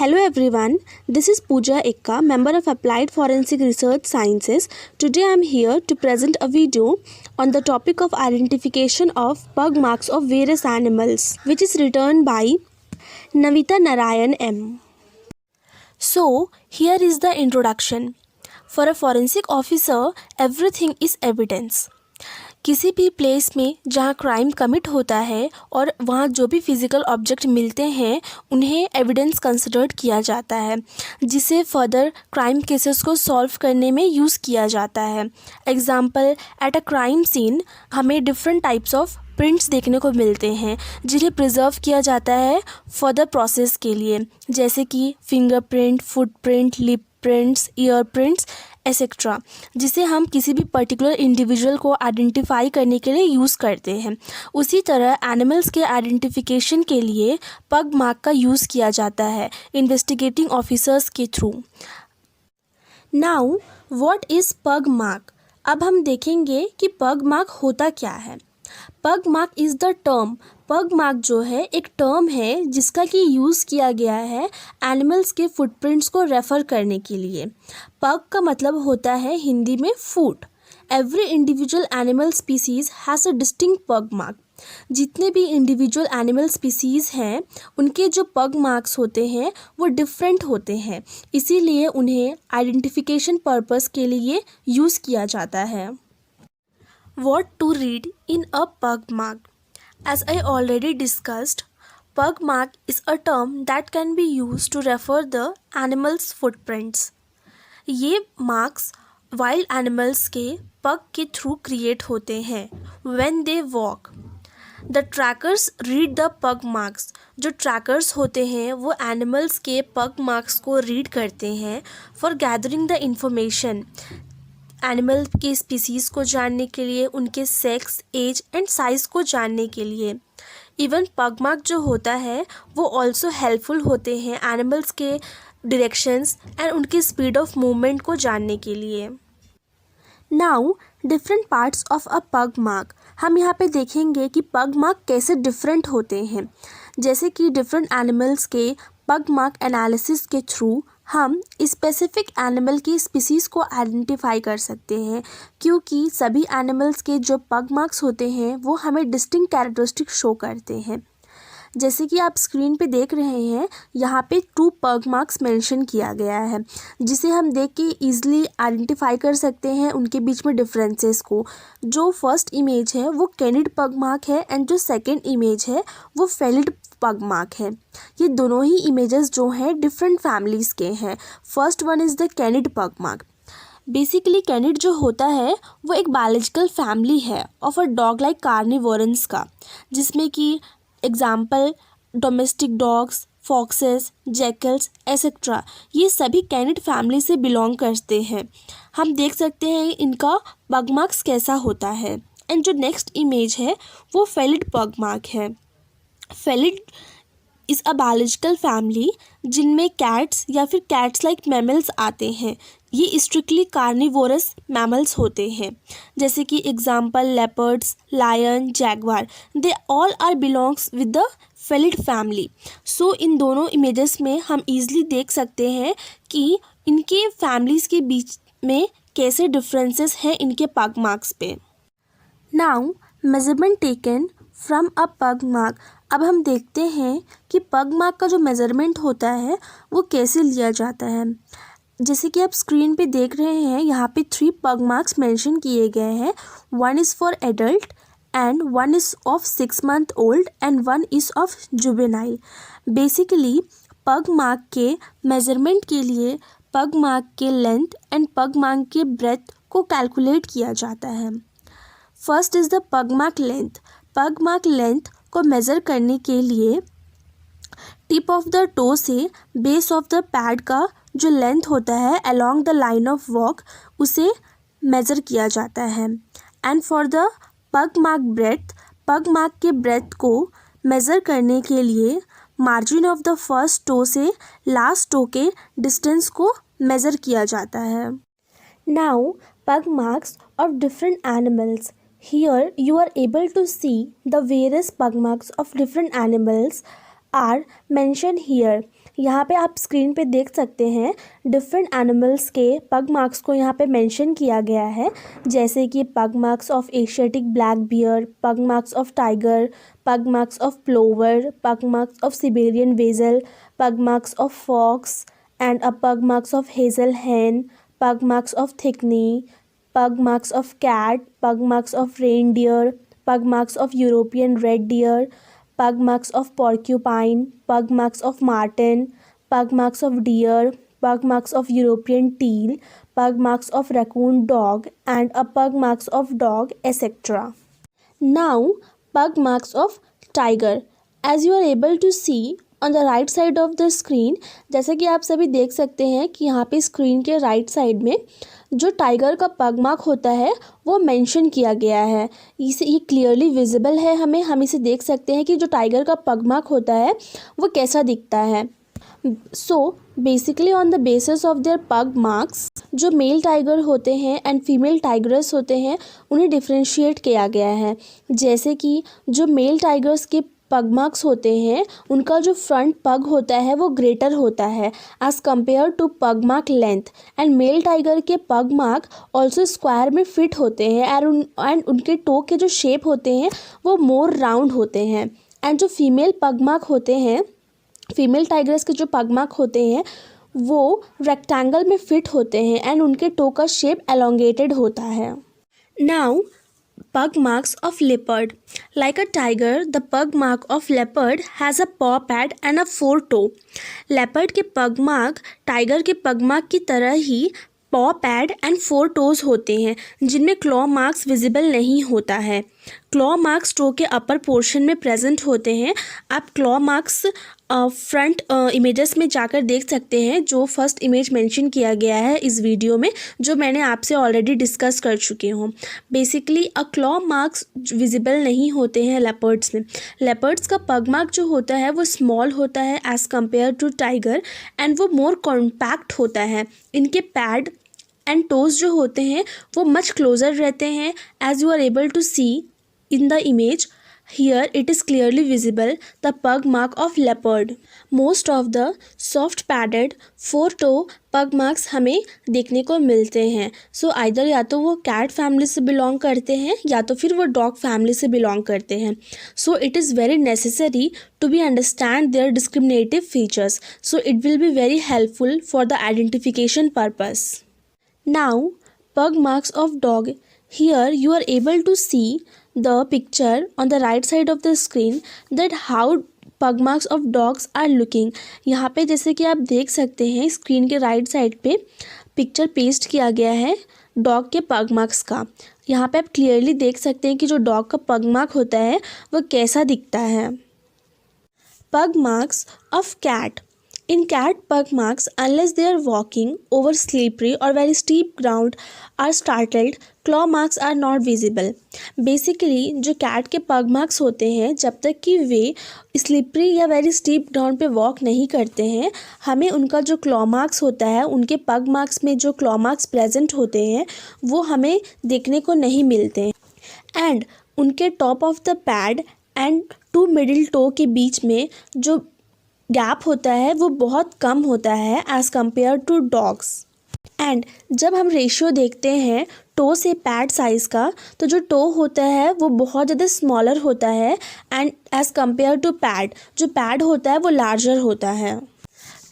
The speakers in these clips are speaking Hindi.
Hello everyone, this is Pooja Ekka, member of Applied Forensic Research Sciences. Today I am here to present a video on the topic of identification of pug marks of various animals, which is written by Navita Narayan M. So, here is the introduction. For a forensic officer, everything is evidence. किसी भी प्लेस में जहाँ क्राइम कमिट होता है और वहाँ जो भी फिज़िकल ऑब्जेक्ट मिलते हैं उन्हें एविडेंस कंसिडर्ड किया जाता है, जिसे फर्दर क्राइम केसेस को सॉल्व करने में यूज़ किया जाता है. Example, at a crime scene हमें डिफरेंट टाइप्स ऑफ प्रिंट्स देखने को मिलते हैं जिन्हें प्रिजर्व किया जाता है फर्दर प्रोसेस के लिए, जैसे कि fingerprint, footprint, lip prints, year prints etcetera, जिसे हम किसी भी पर्टिकुलर इंडिविजुअल को आइडेंटिफाई करने के लिए यूज़ करते हैं. उसी तरह एनिमल्स के आइडेंटिफिकेशन के लिए पग मार्क का यूज़ किया जाता है इन्वेस्टिगेटिंग ऑफिसर्स के थ्रू. नाउ व्हाट इज़ पग मार्क? अब हम देखेंगे कि पग मार्क होता क्या है. पग मार्क इज़ द टर्म. पग मार्क जो है एक टर्म है जिसका कि यूज़ किया गया है एनिमल्स के फुटप्रिंट्स को रेफ़र करने के लिए. पग का मतलब होता है हिंदी में foot. Every individual animal species has a distinct pug mark. जितने भी इंडिविजुअल एनिमल स्पीसीज़ हैं उनके जो पग मार्क्स होते हैं वो डिफरेंट होते हैं, इसीलिए उन्हें आइडेंटिफिकेशन पर्पस के लिए यूज़ किया जाता है. What to read in a pug mark? As I already discussed, pug mark is a term that can be used to refer the animal's footprints. ये marks wild animals के pug के through create होते हैं when they walk. The trackers read the pug marks. जो trackers होते हैं वो animals के pug marks को read करते हैं for gathering the information. Animal के स्पीसीज़ को जानने के लिए, उनके सेक्स, एज एंड साइज़ को जानने के लिए. इवन पग मार्क जो होता है वो ऑल्सो हेल्पफुल होते हैं एनिमल्स के डायरेक्शंस एंड उनके स्पीड ऑफ मूवमेंट को जानने के लिए. Now different parts of a पग मार्क. हम यहाँ पे देखेंगे कि पग मार्क कैसे डिफरेंट होते हैं. जैसे कि डिफरेंट एनिमल्स के पग मार्क एनालिसिस के थ्रू हम स्पेसिफिक एनिमल की स्पीसीज़ को आइडेंटिफाई कर सकते हैं, क्योंकि सभी एनिमल्स के जो पग मार्क्स होते हैं वो हमें डिस्टिंक्ट कैरेक्टरिस्टिक शो करते हैं. जैसे कि आप स्क्रीन पे देख रहे हैं, यहाँ पे 2 पग मार्क्स मेंशन किया गया है, जिसे हम देख के ईजिली आइडेंटिफाई कर सकते हैं उनके बीच में डिफरेंसेस को. जो फर्स्ट इमेज है वो कैनिड पग मार्क है एंड जो सेकंड इमेज है वो फेलिड पग मार्क है. ये दोनों ही इमेजेस जो हैं डिफरेंट फैमिलीज़ के हैं. First one is the canid पग मार्क. बेसिकली कैनिड जो होता है वो एक बायोलॉजिकल फैमिली है ऑफ अ डॉग लाइक कार्निवोरंस का, जिसमें कि example domestic dogs, foxes, jackals etcetera, ये सभी कैनिड फैमिली से बिलोंग करते हैं. हम देख सकते हैं इनका पग मार्क्स कैसा होता है. एंड जो नेक्स्ट इमेज है वो फेलिड पग मार्क है. Failed is a biological family जिनमें कैट्स या फिर कैट्स लाइक मैमल्स आते हैं. ये स्ट्रिक्टली कार्निवोरस मैमल्स होते हैं, जैसे कि example leopards, lion, jaguar, they all are belongs with the felid family. So इन दोनों इमेजेस में हम ईजिली देख सकते हैं कि इनके फैमिलीज़ के बीच में कैसे डिफरेंसेस हैं इनके पग मार्क्स पे. Now measurement taken from a पग मार्क. अब हम देखते हैं कि पग मार्क का जो मेज़रमेंट होता है वो कैसे लिया जाता है. जैसे कि आप स्क्रीन पे देख रहे हैं, यहाँ पे 3 पग मार्क्स मेंशन किए गए हैं. 1 is for adult and 1 is of 6 month old and 1 is of juvenile. Basically पग मार्क के मेज़रमेंट के लिए पग मार्क के लेंथ एंड पग मार्क के ब्रेथ को कैलकुलेट किया जाता है. First is the pug mark length. पग मार्क लेंथ को मेज़र करने के लिए टिप ऑफ द टो से बेस ऑफ द पैड का जो लेंथ होता है along the line of walk उसे मेज़र किया जाता है. And for the pug mark breadth, pug mark के ब्रेथ को मेज़र करने के लिए margin of the first toe से लास्ट टो के डिस्टेंस को मेज़र किया जाता है. Now pug marks of different animals. Here you are able to see the various pug marks of different animals are mentioned here. यहाँ पे आप स्क्रीन पे देख सकते हैं डिफरेंट एनिमल्स के पग मार्क्स को यहाँ पे मेंशन किया गया है, जैसे कि pug marks of Asiatic black bear, pug marks of tiger, pug marks of plover, pug marks of Siberian weasel, pug marks of fox and pug marks of hazel hen, pug marks of thickney, pug marks of cat, pug marks of reindeer, pug marks of European red deer, pug marks of porcupine, pug marks of marten, pug marks of deer, pug marks of European teal, pug marks of raccoon dog, and pug marks of dog, etc. Now, pug marks of tiger. As you are able to see on the right side of the screen, जैसे कि आप सभी देख सकते हैं कि यहाँ पे स्क्रीन के राइट साइड में जो टाइगर का पग मार्क होता है वो मेंशन किया गया है। इसे ये क्लियरली विजिबल है, हम इसे देख सकते हैं कि जो टाइगर का पग मार्क होता है वो कैसा दिखता है। So basically on the basis of their पग मार्क्स, जो मेल टाइगर होते हैं एंड फीमेल टाइगर्स होते हैं उन्हें डिफ्रेंशिएट किया गया है। जैसे कि जो मेल टाइगर्स के पग मार्क्स होते हैं उनका जो फ्रंट पग होता है वो ग्रेटर होता है एज़ कम्पेयर टू पग mark length, and male tiger के पग मार्क ऑल्सो स्क्वायर में फिट होते हैं एंड उनके टो के जो शेप होते हैं वो मोर राउंड होते हैं। एंड जो फीमेल पग मार्क होते हैं, फीमेल टाइगर्स के जो पग मार्क होते हैं वो रेक्टेंगल में फिट होते हैं एंड उनके टो का शेप एलोंगेटेड होता है। Now pug marks of leopard. Like a tiger, the pug mark of leopard has a paw pad and a four-toe. Leopard के pug mark tiger के pug mark की तरह ही पॉ पैड एंड 4 टोज़ होते हैं जिनमें क्लॉ मार्क्स विजिबल नहीं होता है। क्लॉ मार्क्स टो के अपर पोर्शन में प्रेजेंट होते हैं। आप क्लॉ मार्क्स फ्रंट इमेजेस में जाकर देख सकते हैं, जो फर्स्ट इमेज मेंशन किया गया है इस वीडियो में, जो मैंने आपसे ऑलरेडी डिस्कस कर चुकी हूँ। बेसिकली क्लॉ मार्क्स विजिबल नहीं होते हैं लेपर्ड्स में। लेपर्ड्स का पग मार्क जो होता है वो स्मॉल होता है as compare to tiger and वो मोर कॉम्पैक्ट होता है। इनके पैड एंड टोज जो होते हैं वो मच क्लोजर रहते हैं। As you are able to see in the image, here it is clearly visible the pug mark of leopard. Most of the soft padded 4-toe pug marks हमें देखने को मिलते हैं। So either या तो वो cat family से belong करते हैं या तो फिर वो dog family से belong करते हैं। So it is very necessary to be understand their discriminative features. So it will be very helpful for the identification purpose. Now pug marks of dog. Here you are able to see the picture on the right side of the screen that how pug marks of dogs are looking. यहाँ पे जैसे कि आप देख सकते हैं स्क्रीन के राइट साइड पे पिक्चर पेस्ट किया गया है डॉग के पग मार्क्स का। यहाँ पे आप क्लियरली देख सकते हैं कि जो डॉग का पग मार्क होता है वो कैसा दिखता है। Pug marks of cat. In cat pug marks, unless they are walking over slippery or very steep ground are startled, claw marks are not visible. Basically जो cat के pug marks होते हैं जब तक कि वे स्लिपरी या वेरी स्टीप ग्राउंड पे वॉक नहीं करते हैं, हमें उनका जो क्लॉ मार्क्स होता है, उनके पग मार्क्स में जो क्लॉ मार्क्स प्रेजेंट होते हैं वो हमें देखने को नहीं मिलते हैं। एंड उनके top of the pad and 2 middle toe के बीच में जो गैप होता है वो बहुत कम होता है as compare to dogs. And जब हम रेशियो देखते हैं टो से पैड साइज़ का, तो जो टो होता है वो बहुत ज़्यादा स्मॉलर होता है and as compare to pad, जो पैड होता है वो लार्जर होता है।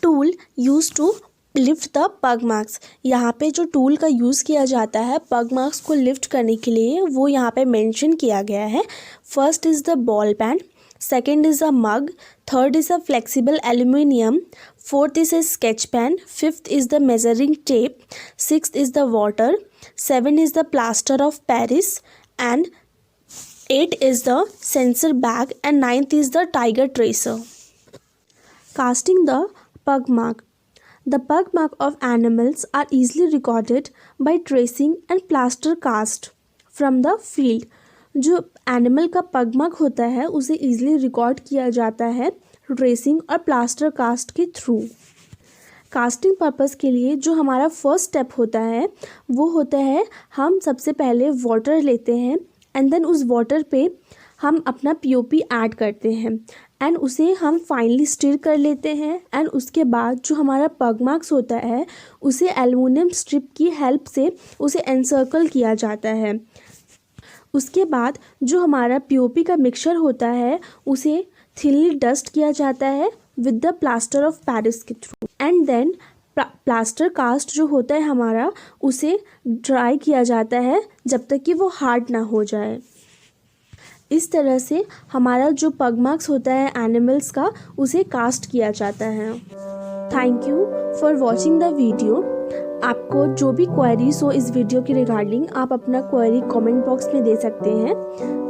Tool use to lift the pug marks. यहाँ पे जो टूल का यूज़ किया जाता है पग मार्क्स को लिफ्ट करने के लिए वो यहाँ पे मेंशन किया गया है. First is the ball pen, second is a mug, third is a flexible aluminium, fourth is a sketch pen, fifth is the measuring tape, sixth is the water, 7 is the plaster of Paris, and 8 is the sensor bag, and 9th is the tiger tracer. Casting the pug mark. The pug mark of animals are easily recorded by tracing and plaster cast from the field. जो एनिमल का पग मार्क होता है उसे ईज़िली रिकॉर्ड किया जाता है ट्रेसिंग और प्लास्टर कास्ट के थ्रू. कास्टिंग पर्पस के लिए जो हमारा फर्स्ट स्टेप होता है वो होता है हम सबसे पहले वाटर लेते हैं एंड देन उस वाटर पे हम अपना पीओपी ऐड करते हैं. एंड उसे हम फाइनली स्टिर कर लेते हैं। एंड उसके बाद जो हमारा पग मार्क्स होता है उसे एल्युमिनियम स्ट्रिप की हेल्प से उसे एनसर्कल किया जाता है। उसके बाद जो हमारा पीओपी का मिक्सचर होता है उसे थिनली डस्ट किया जाता है with the plaster of Paris के through. And then plaster cast जो होता है हमारा उसे ड्राई किया जाता है जब तक कि वो हार्ड ना हो जाए। इस तरह से हमारा जो पग मार्क्स होता है एनिमल्स का उसे कास्ट किया जाता है। Thank you for watching the video. आपको जो भी क्वेरीज हो इस वीडियो के रिगार्डिंग आप अपना क्वेरी कमेंट बॉक्स में दे सकते हैं।